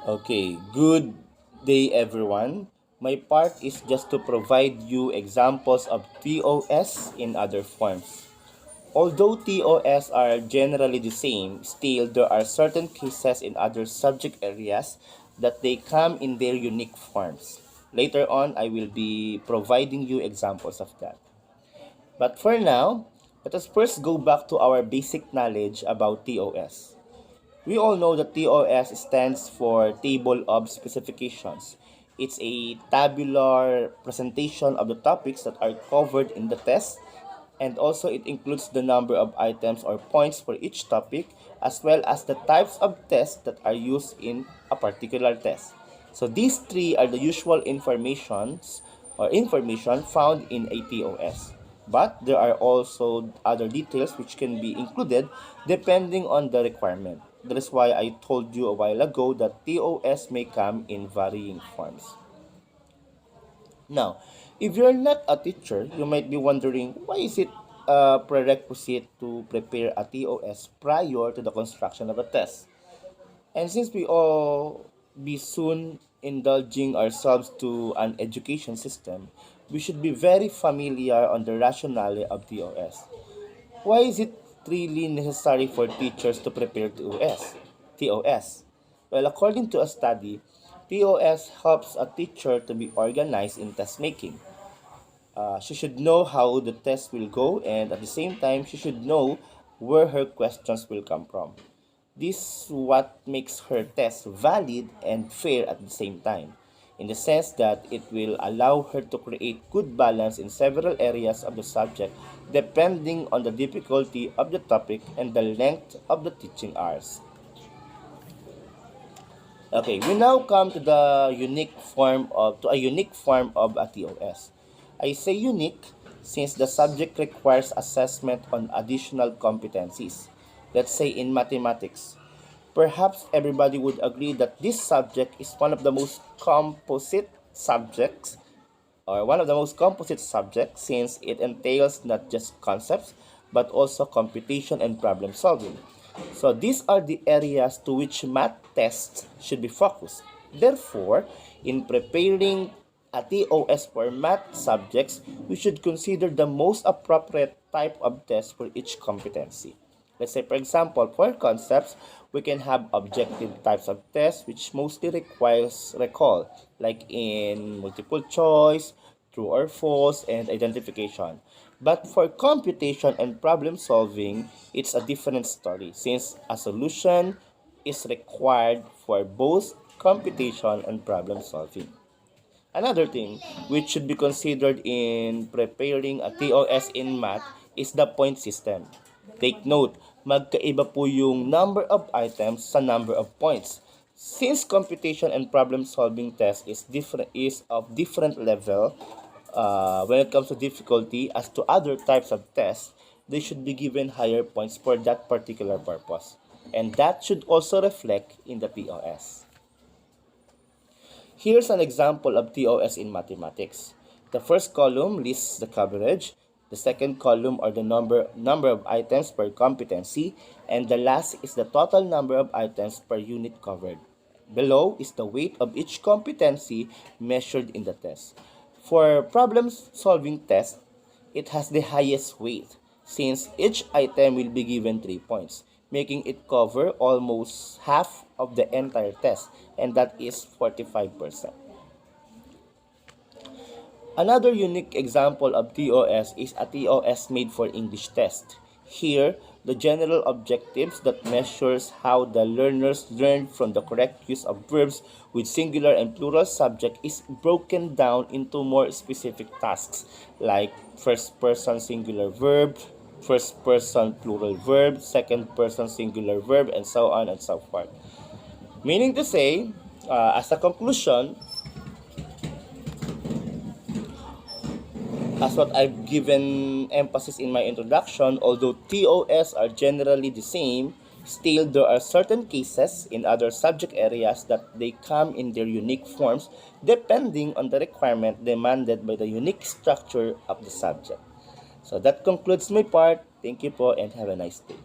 Okay, good day everyone. My part is just to provide you examples of TOS in other forms. Although TOS are generally the same, still there are certain cases in other subject areas that they come in their unique forms. Later on, I will be providing you examples of that. But for now, let us first go back to our basic knowledge about TOS. We all know that TOS stands for Table of Specifications. It's a tabular presentation of the topics that are covered in the test, and also it includes the number of items or points for each topic, as well as the types of tests that are used in a particular test. So these three are the usual information found in a TOS. But there are also other details which can be included depending on the requirement. That is why I told you a while ago that TOS may come in varying forms. Now, if you're not a teacher, you might be wondering why is it a prerequisite to prepare a TOS prior to the construction of a test? And since we all be soon indulging ourselves to an education system, we should be very familiar on the rationale of TOS. Why is it really necessary for teachers to prepare TOS? TOS. Well, according to a study, TOS helps a teacher to be organized in test making. She should know how the test will go, and at the same time, she should know where her questions will come from. This what makes her test valid and fair at the same time, in the sense that it will allow her to create good balance in several areas of the subject depending on the difficulty of the topic and the length of the teaching hours. Okay, we now come to a unique form of a TOS. I say unique since the subject requires assessment on additional competencies. Let's say in mathematics. Perhaps everybody would agree that this subject is one of the most composite subjects since it entails not just concepts but also computation and problem solving. So these are the areas to which math tests should be focused. Therefore, in preparing a TOS for math subjects, we should consider the most appropriate type of test for each competency. Let's say, for example, for concepts, we can have objective types of tests which mostly requires recall, like in multiple choice, true or false, and identification. But for computation and problem solving, it's a different story since a solution is required for both computation and problem solving. Another thing which should be considered in preparing a TOS in math is the point system. Take note, magkaiba po yung number of items sa number of points. Since computation and problem solving test is of different level when it comes to difficulty as to other types of tests, they should be given higher points for that particular purpose. And that should also reflect in the TOS. Here's an example of TOS in mathematics. The first column lists the coverage, the second column are the number of items per competency, and the last is the total number of items per unit covered. Below is the weight of each competency measured in the test. For problem solving test, it has the highest weight since each item will be given 3 points, making it cover almost half of the entire test, and that is 45%. Another unique example of TOS is a TOS made for English test. Here, the general objectives that measures how the learners learn from the correct use of verbs with singular and plural subject is broken down into more specific tasks like first person singular verb, first person plural verb, second person singular verb, and so on and so forth. Meaning to say, as a conclusion, as what I've given emphasis in my introduction, although TOS are generally the same, still there are certain cases in other subject areas that they come in their unique forms depending on the requirement demanded by the unique structure of the subject. So that concludes my part. Thank you po and have a nice day.